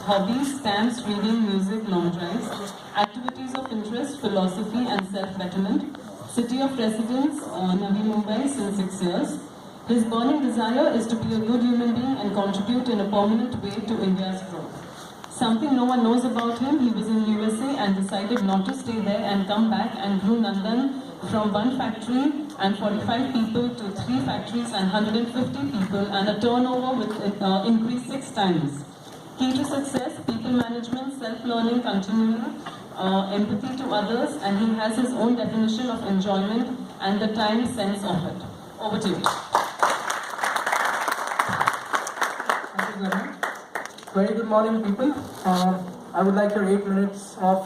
hobbies, camps, reading, music, long drives. Activities of interest, philosophy and self-betterment. City of residence, Navi Mumbai since 6 years. His burning desire is to be a good human being and contribute in a permanent way to India's growth. Something no one knows about him, he was in USA and decided not to stay there and come back and grew Nandan from one factory and 45 people to 3 factories and 150 people, and a turnover with increased 6 times. Key to success, people management, self-learning continually, empathy to others, and he has his own definition of enjoyment and the time sense of it. Over to you. Thank you, Zareen. Very good morning, people. I would like your 8 minutes of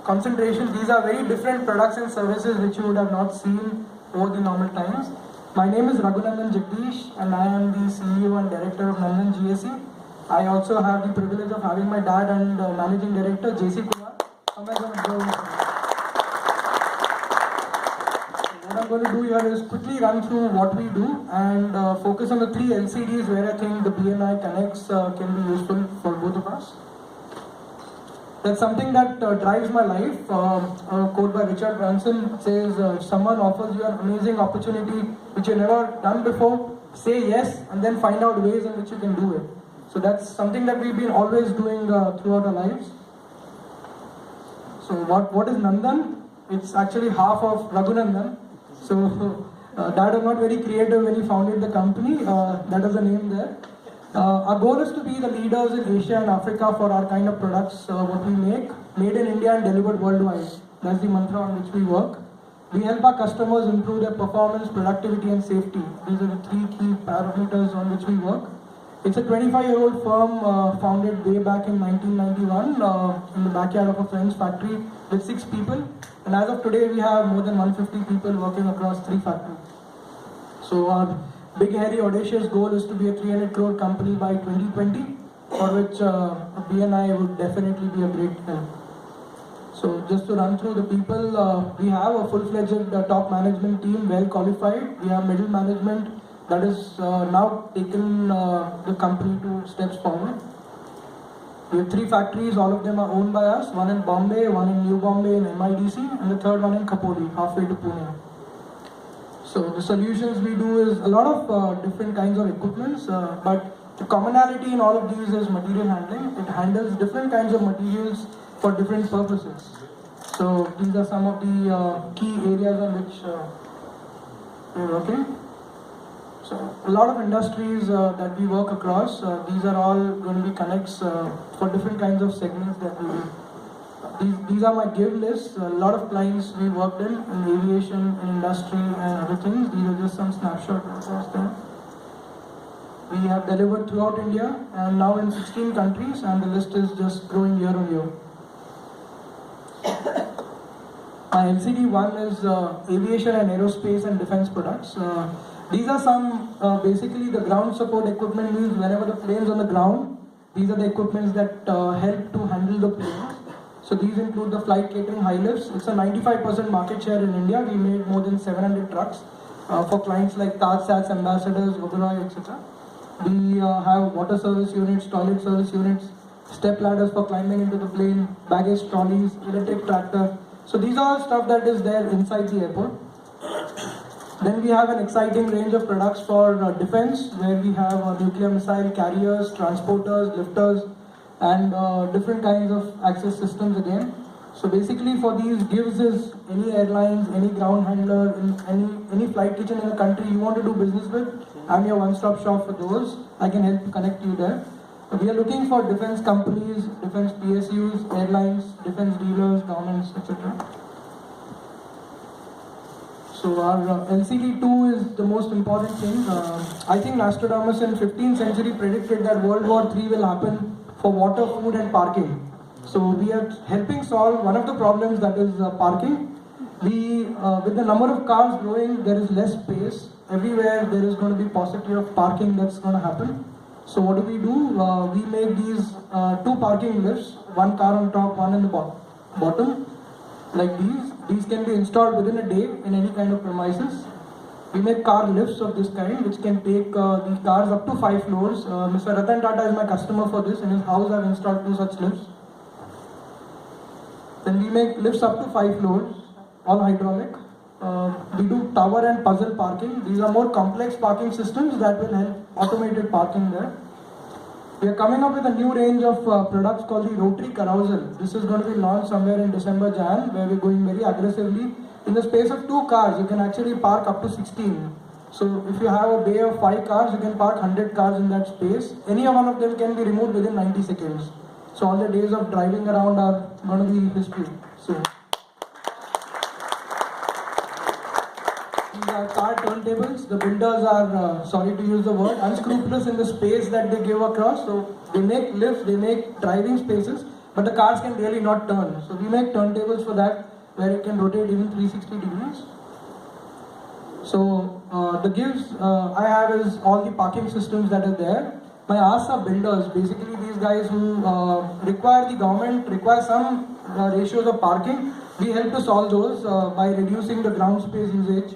concentration. These are very different products and services which you would have not seen over the normal times. My name is Raghunandan Jagdish and I am the CEO and Director of Nandan GSE. I also have the privilege of having my dad and Managing Director JC Kumar. What I'm going to do here is quickly run through what we do and focus on the 3 LCDs where I think the BNI connects can be useful for both of us. That's something that drives my life. A quote by Richard Branson says, if someone offers you an amazing opportunity which you've never done before, say yes and then find out ways in which you can do it. So that's something that we've been always doing throughout our lives. So what is Nandan? It's actually half of Raghunandan. So Dad was not very creative when he founded the company. That is the name there. Our goal is to be the leaders in Asia and Africa for our kind of products, what we make, made in India and delivered worldwide. That's the mantra on which we work. We help our customers improve their performance, productivity and safety. These are the 3 key parameters on which we work. It's a 25-year-old firm founded way back in 1991 in the backyard of a friend's factory with 6 people. And as of today, we have more than 150 people working across 3 factories. So our big, hairy, audacious goal is to be a 300 crore company by 2020, for which BNI would definitely be a great help. So just to run through the people, we have a full-fledged top management team, well qualified. We have middle management that is now taken the company to steps forward. We have 3 factories, all of them are owned by us, one in Bombay, one in New Bombay in MIDC, and the third one in Khopoli, halfway to Pune. So the solutions we do is a lot of different kinds of equipments, but the commonality in all of these is material handling. It handles different kinds of materials for different purposes. So these are some of the key areas on which we're working. So a lot of industries that we work across, these are all going to be connects for different kinds of segments that we do. These are my give lists. A lot of clients we worked in aviation, in industry and other things. These are just some snapshots across them. We have delivered throughout India and now in 16 countries, and the list is just growing year on year. My LCD 1 is aviation and aerospace and defense products. These are some, basically the ground support equipment means whenever the plane's on the ground, these are the equipments that help to handle the plane. So these include the flight catering high lifts. It's a 95% market share in India. We made more than 700 trucks for clients like TajSATS, Ambassadors, Oberoi, etc. We have water service units, toilet service units, step ladders for climbing into the plane, baggage trolleys, electric tractor. So these are all stuff that is there inside the airport. Then we have an exciting range of products for defense, where we have nuclear missile carriers, transporters, lifters, and different kinds of access systems again. So basically for these gives is any airlines, any ground handler, any flight kitchen in the country you want to do business with, I'm your one-stop shop for those. I can help connect you there. So we are looking for defense companies, defense PSUs, airlines, defense dealers, governments, etc. So our LCD2 is the most important thing. I think Nostradamus in 15th century predicted that World War III will happen for water, food and parking. So we are helping solve one of the problems, that is parking. With the number of cars growing, there is less space. Everywhere there is going to be paucity of parking that's going to happen. So what do? We make these 2 parking lifts, 1 car on top, 1 in the bottom. Like these can be installed within a day in any kind of premises. We make car lifts of this kind, which can take the cars up to 5 floors. Mr. Ratan Tata is my customer for this. In his house, I've installed 2 such lifts. Then we make lifts up to 5 floors, all hydraulic. We do tower and puzzle parking. These are more complex parking systems that will help automated parking there. We are coming up with a new range of products called the Rotary Carousel. This is going to be launched somewhere in December, Jan, where we're going very aggressively. In the space of 2 cars, you can actually park up to 16. So if you have a bay of 5 cars, you can park 100 cars in that space. Any one of them can be removed within 90 seconds. So all the days of driving around are going to be history. So these are car turntables. The builders are, sorry to use the word, unscrupulous in the space that they give across. So they make lifts, they make driving spaces, but the cars can really not turn. So we make turntables for that, where it can rotate even 360 degrees. So the gives I have is all the parking systems that are there. My asks are builders, basically these guys who require the government, require some ratios of parking. We help to solve those by reducing the ground space usage.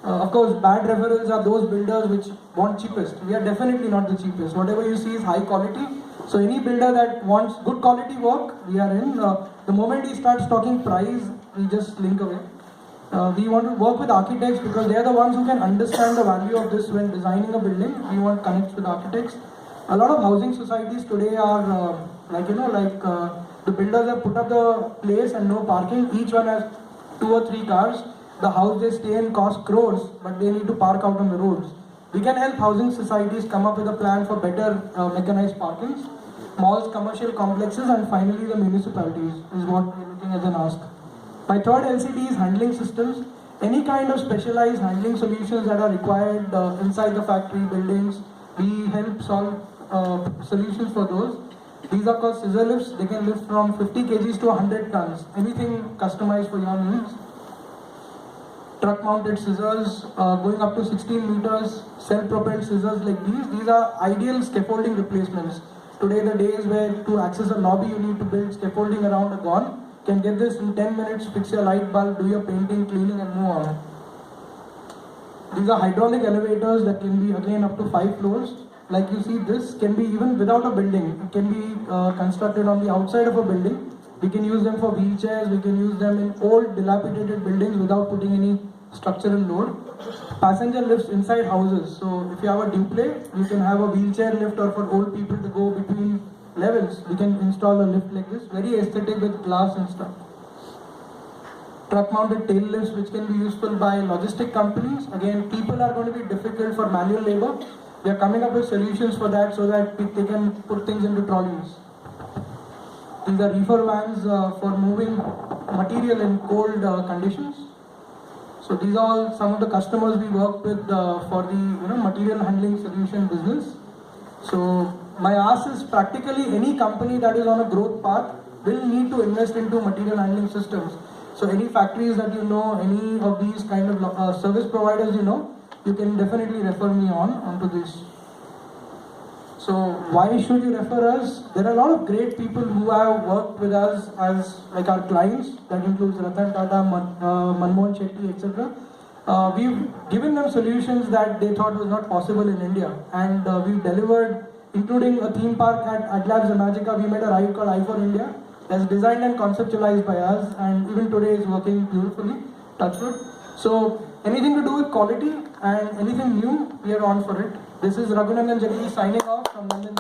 Of course, bad referrals are those builders which want cheapest. We are definitely not the cheapest. Whatever you see is high quality. So any builder that wants good quality work, we are in. The moment he starts talking price, we just slink away. We want to work with architects because they are the ones who can understand the value of this when designing a building. We want connects with architects. A lot of housing societies today are the builders have put up the place and no parking. Each one has 2 or 3 cars. The house they stay in costs crores, but they need to park out on the roads. We can help housing societies come up with a plan for better mechanized parkings. Malls, commercial complexes, and finally the municipalities is what we're looking as an ask. My third LCD is handling systems. Any kind of specialized handling solutions that are required inside the factory buildings, we help solve solutions for those. These are called scissor lifts. They can lift from 50 kgs to 100 tons. Anything customized for your needs. Truck mounted scissors going up to 16 meters. Self-propelled scissors like these. These are ideal scaffolding replacements. Today the days where to access a lobby you need to build scaffolding around are gone. Can get this in 10 minutes, fix your light bulb, do your painting, cleaning and move on. These are hydraulic elevators that can be again up to 5 floors. Like you see, this can be even without a building. It can be constructed on the outside of a building. We can use them for wheelchairs, we can use them in old dilapidated buildings without putting any structural load. Passenger lifts inside houses. So if you have a duplex, you can have a wheelchair lift, or for old people to go between levels, we can install a lift like this, very aesthetic with glass and stuff. Truck mounted tail lifts which can be useful by logistic companies. Again, people are going to be difficult for manual labor. We are coming up with solutions for that so that they can put things into trolleys. These are reefer vans for moving material in cold conditions. So these are all some of the customers we work with for the material handling solution business. So my ask is practically any company that is on a growth path will need to invest into material handling systems. So any factories that you know, any of these kind of service providers you can definitely refer me onto this. So why should you refer us? There are a lot of great people who have worked with us as like our clients. That includes Ratan Tata, Manmohan Shetty, etc. We've given them solutions that they thought was not possible in India, and we've delivered, including a theme park at AdLabs Imagica. We made a ride called I for India that's designed and conceptualized by us, and even today is working beautifully. Touchwood. So anything to do with quality and anything new, we are on for it. This is Raghunandan Jaggi signing off from London.